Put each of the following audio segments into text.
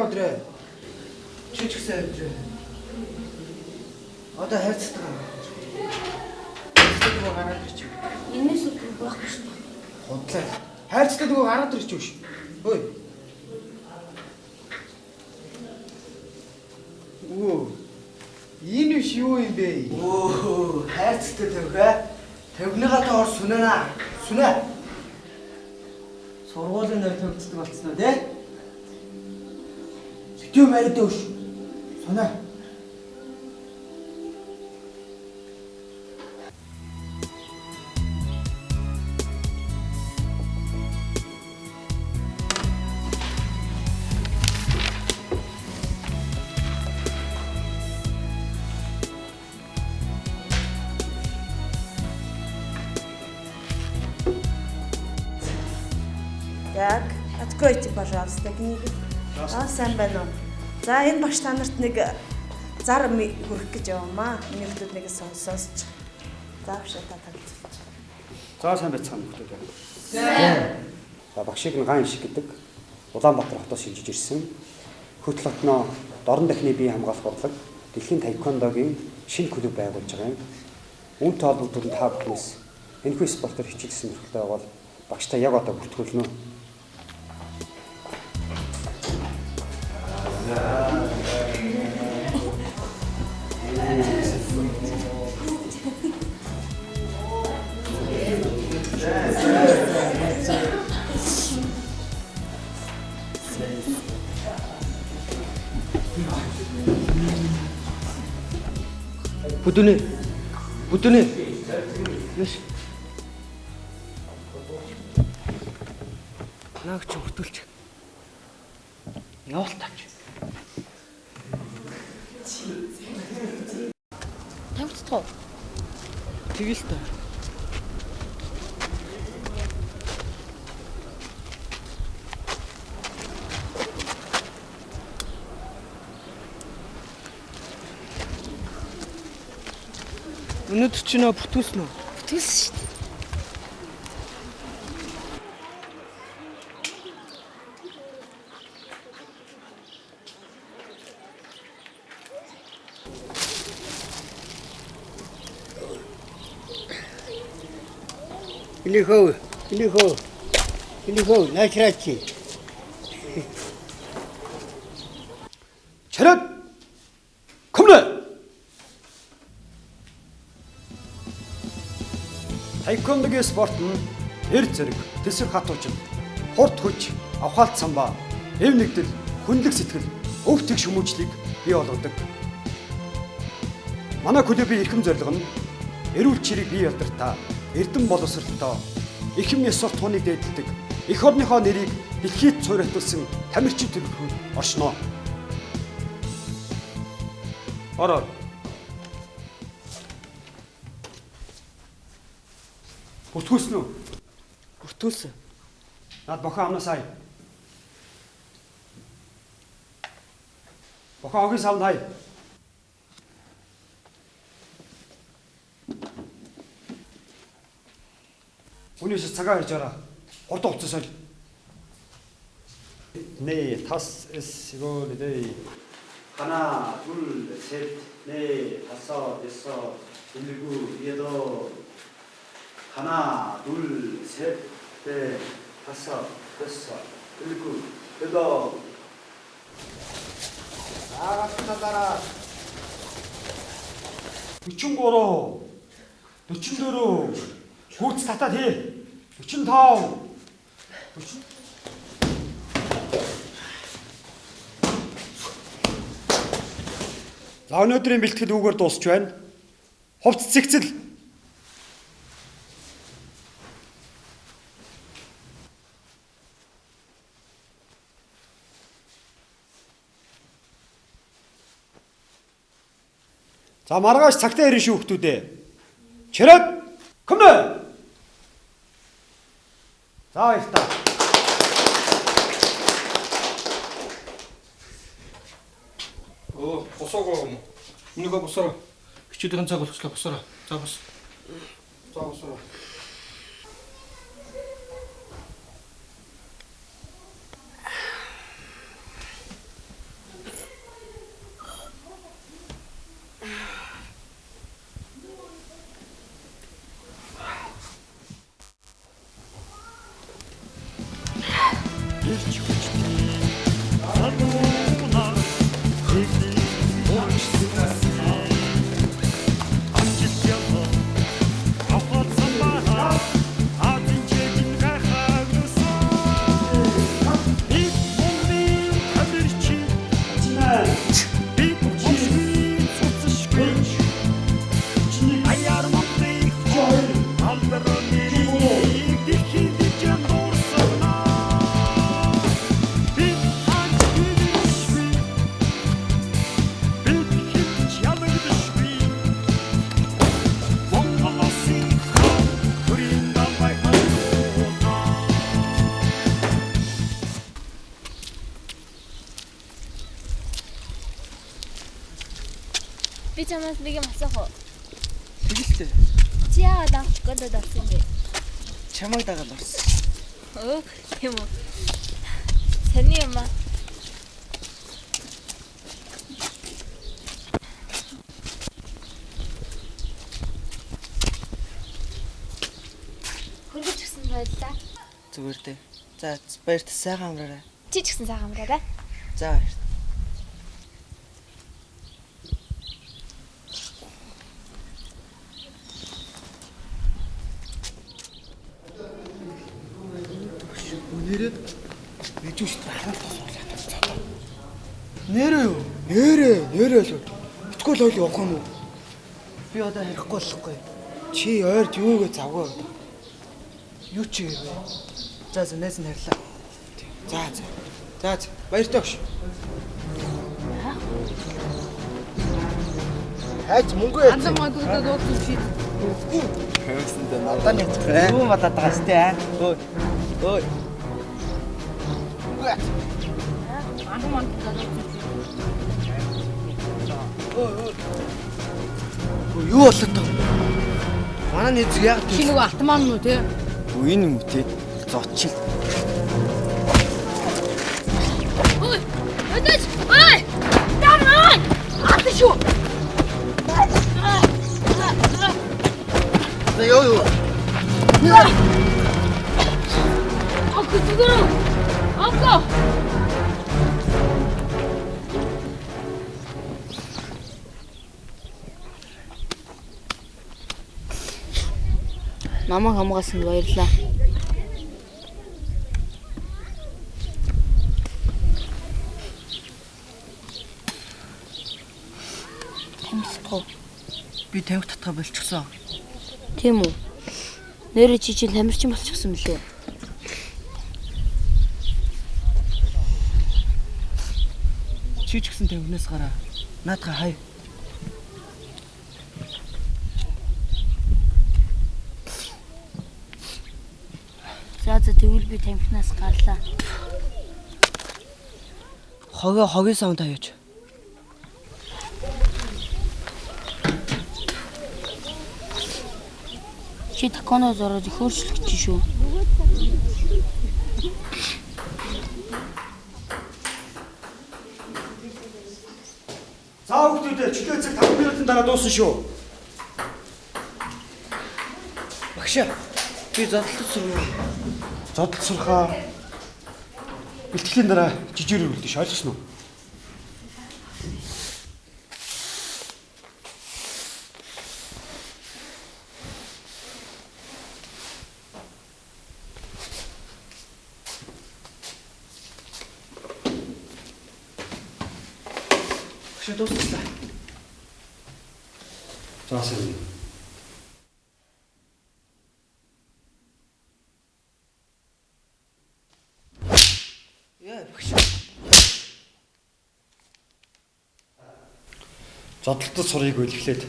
сайн өдрөө. Чи ч гэсэн өдрөө. Одоо хайрцдаг. Хайрцдаг гараад ирчих. Энэс өдөр байхгүй шүү дээ. Худлаа. Хайрцдаг гараад ирчих биш. Хөөе. Оо. Энэ биш юу юм бэ? Оо, хайрцдаг тавьгаа. Тавигныгаа доор сүнэнэ. Сүнэ. Сургуулийн нэр тавьцдаг болцсноо тий? Сэтгэв марид өөш. Сүнэ. Так, откройте, пожалуйста, книгу. Сайн байна уу? За, энэ багш та нарт нэг зар хүрэх гэж яваамаа. Миний хүмүүс нэг сонсож. За, багш та тагцуулж. За сайн байцгаана хүмүүс. За багшийг нь Гаан шиг гэдэг Улаанбаатар хотоос шинжиж ирсэн. Хөтөл хотноо дорн дахны бие хамгаалах бодлого дэлхийн таеквондогийн шинэ клуб байгуулж байгаа юм. Үүнтэй холбогдуулан та бүхнээс энэхүү спортоор хичээлсэн мөрөлтэй бол багштай яг одоо бүртгүүлнэ. Бүдүнэ. Яш. Наагч хуртулж. Явал тач. Тавцдаг. Тэгэл та. Өнөөдөр чи нөө бүтүүлсэн үү? Бүтүүлсэн шүү дээ. Илихөө, наачраач. Чарад! Комнэ! Таеквондогийн спорт нь эр зэрэг, тэсвэр хатуучид, хурд хүч, авхаалт самбаа, эв нэгдэл, хүнлэг сэтгэл, өв тэгш хүмүүжлийг бий болгодог. Манай клубын эрхэм зорилго нь эрүүл чирийг бий алдартай, эрдэм боловсролтой, эхэм ёс суртахууныг дээдэлдэг, эх орныхоо нэрийг дэлхийд цуурайтуулсан тамирчин төрхөөр оршноо. Ороо. Бүртгүүлсэн үү? Бүртүүлсэн. Наад бохоо амнаас хай. Бохоо огийн савнд хай. Үнээс цагаа ирж араа. Хурд хугацаас ойл. 네, 다섯, 이거 네. 하나, 둘, 셋, 넷, 다섯, 여섯, 일곱, 여덟. 하나, 둘, 셋, 넷, 다섯, 여섯, 일곱, 여덟. 나갔다 따라. 43, 44, 고치 닫다 대. 45, 40. За өнөөдрийн бэлтгэл үүгээр дуусч байна. Хувцс цэгцэл. За маргааш цагтаа ирэн шүү хүмүүдээ. Чирэг. Комнэ. За их та. Босоогоо юм. Энийгээ босороо. Хичээлийн цаг болчихлоо босороо. За бос. За босороо. Би чамаас нэг юм асуух уу? Тэгэлтэй. Чи яагаад анх голод авсан бэ? Чамайг дагаад орсон. Өө, тийм үү. Саний юм аа. Хөргөж гисэн байлаа. Зүгээр дээ. За баярт сайхан амраарай. Чи ч гэсэн сайхан амраарай. За баярт. Нэрээ Ээжүүш хараад тосоолаа. нэрээ юу? Нэрээ л. Итгүүл хойл явах юм уу? Би одоо харихгүй болохгүй. Чи ойрд юугээ завгаа одоо. Юу чи вэ? За найз нь харьлаа. За. Баяртай өгш. Хайц мөнгө яа. Андаа модуудаа дуудсан чи. Хайсан дэ надад нэг юу матаад байгаа сте аа. Ой. Андаа модуудаа дуудсан чи. Юу болоод таа? Манай нэг яг Чи нөгөө автоман нь үү те? үе юм уу те? Зочин. Ой! Өдөж! Ой! Дамаа! Ат шүү. Юу. Око зүгөө. Око. Намайг хамгаалсанд баярлалаа. Тамсахгүй. Би тавих татгаа болчихсон. Тийм үү? Нэрээ чи чинь тамирчин болчихсон мөлий. Чи ч гэсэн тавихнаас гараа. Наадхаа хай. За тэгвэл би тамхинаас гарлаа. Хогийн савнд хаяач. Чи таконоос ороод их өөрчлөх гэж шүү. За хүүхдүүдээ чөлөө цаг 5 минутын дараа дуусна шүү. Багшаа. Би задлалт сурна. Зодол сурхаа. Бэлтгэлийн дараа жижигэр үлдэж ойлгосноо. Багшаа дуусна. За сайн. Яа багшаа. Зодолтод сурыг үлэхлээд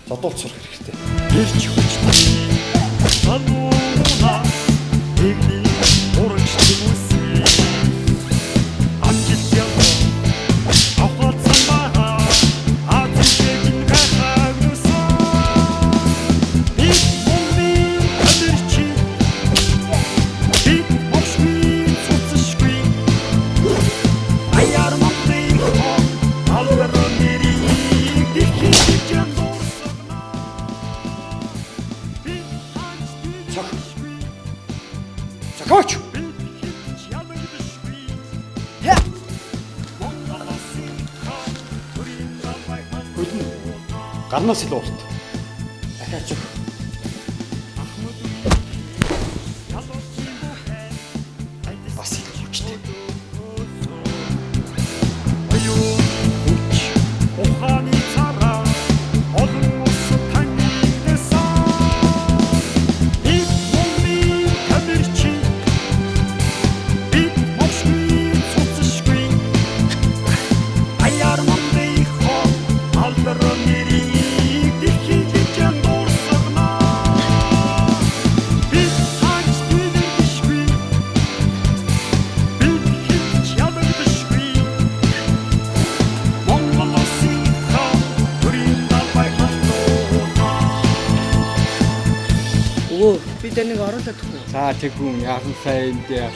зодуулт сурах хэрэгтэй. Ирч хүчтэй санууна игний оранж түмүсээ амжилт яваа авах цамбаа атгэгэн гахагнусан бит мумми адэрчи бит мошми цуцшгүй аяар мамтай алгараа нэри ихийж янзорсна Захаач. Яа. Хөлн гарнаас илүү урт. Дахиад чөг. Бас илүү хүчтэй. ухааны цараа олон ус таньдсан бит мумми тамирчи бит мошми цуцшгүй аяар мамтай хоо алдар нэрийг дэлхийд януурсагна Өө би таныг оруулаад өгөх үү? За тэг хүн яасан сайн юм дээ.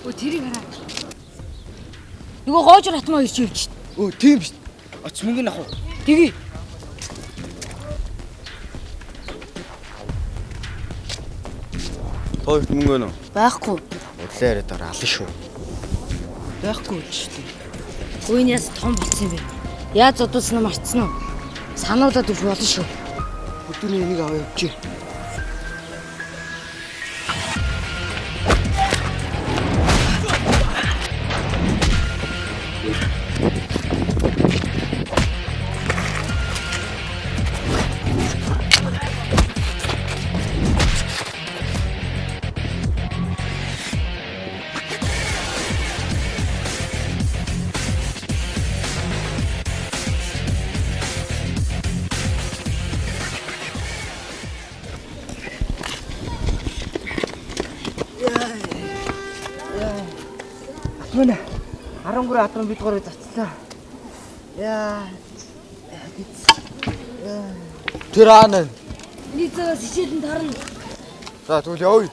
Өө тэрийг хараа. Нөгөө гоожор хатмаа ирж явж шít. Өө тийм биш. Оч мөнгө авах уу? Тэгье. Хойд мөнгө нөө. Байхгүй. Удлаа яриад дараа алан шүү. Байхгүй ч тийм. Үеийнээс том болсон юм бэ. Яаж зодуулсан нь мартсан уу? Сануулаад өгч болно шүү. Өдөрний энийг аваа явчих. Мэнэ 13 адрын бидгүүрээ зацлаа. Яа. Тэр аана. Нийцээс хичээлэн тарна. За тэгвэл явъя.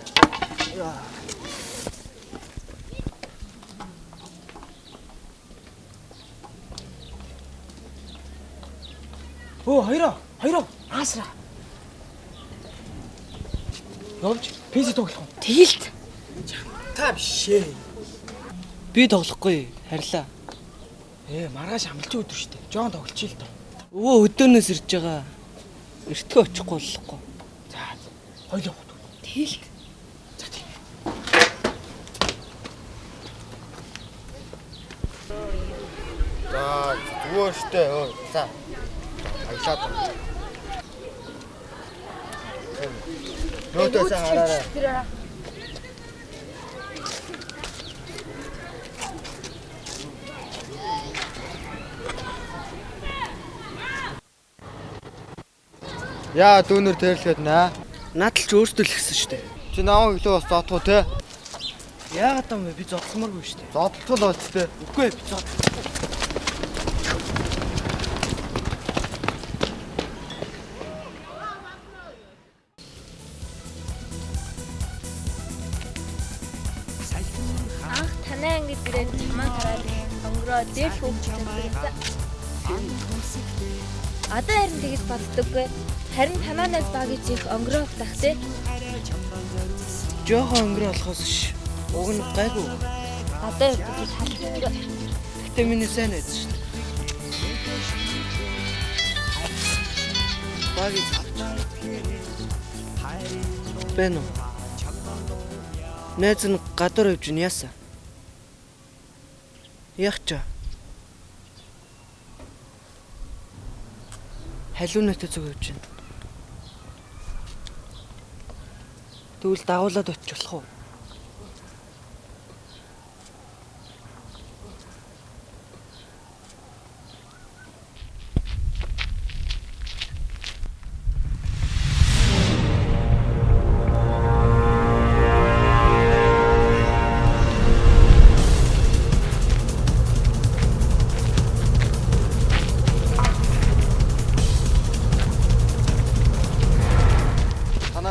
Өө хоёроо аасра. Явж пенси тоглох уу? Тэгэлт. Та бишээ. Би тоглохгүй харьлаа. Маргааш амлч өдөр штэ. Жон тоглочих л доо. Өвөө өдөөнөөс ирж байгаа. Эртгээ очихгүй болохгүй. За хоёул явах. Тэгэлт. За тийм. За зүгээр штэ. За. Аялаад. Нөөдөөс хараарай. Яа дүүнэр тэрлэхэд наа. Надад ч өөртөө л ихсэн штэ. Чи намайг өглөө бас зодох уу те? Яагаад юм бэ? Би зодсмааргүй штэ. Зодтол болц те. Үгүй би зод. Анх танай ангид ирээд чамаа хараад өнгөрөө дээр хөвчсөн. Одоо харин тэгж боддоггүй. Харин танаанаас багиж их өнгөрөөх тах те. Жохон өнгөрөө болохоос ш. Уг нь гайгүй. Одоо явж халахгүй. Гэтэ миний сайн найз штэ. Багиж. Бэнэ. Найз нь гадуур явж ин яасан? Яах ч. Халуунаатай зүг явж байна. Тэгвэл дагуулад очих болох уу?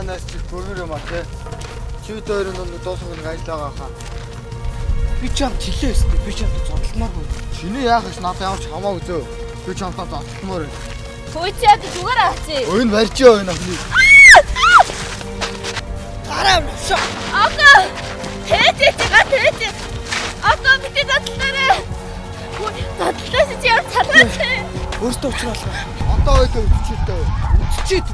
Танаас чи бүргэр юм а те. Чи дөрөв нь дуусах нэг ажиллагаа хаа. Би ч юм хэлээс дээ. Би ч юм зодтолмааргүй. Чиний яах гэж надад явж хамаагүй зөө. Би ч хамтаа зодтолмоор байна. Хөөцөөд зүгээр авчи. Ойн барьж ойн ахны. Гараа авшаа. Ага. Тээч. Ага битээ задлаарай. Задлаас чи яв цалаатай. Өөртөө уучлаарай. Одоо ойдоо үчилтэй. Чит.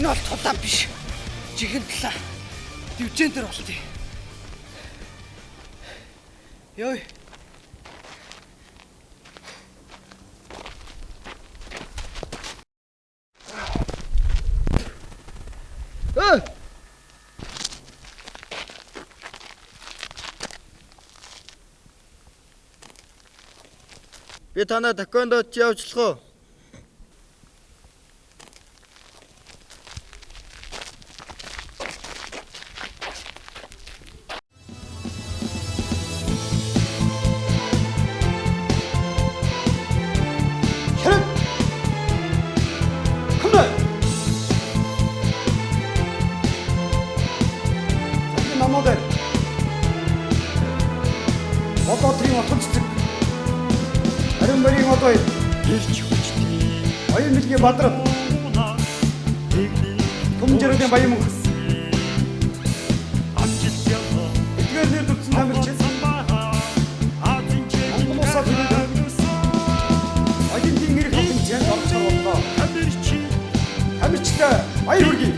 Энэ бол тулаан биш. Чихэн талаа. Дивжэн дээр болтыг. Ёй. Би танаа таквондод ч явуулах уу? Намайг Одоотрийн отгонцэг Харин барийн одоо ирч хүчтэй Баян мэлгийн бадрал Түмжирийн баян мөнх амжилт яваа эдгээр нэр төгсөн тамирч Монгол улсад Аянтын нэр хатан чанга орчоор боллоо Тамирчтай баяр хүргэе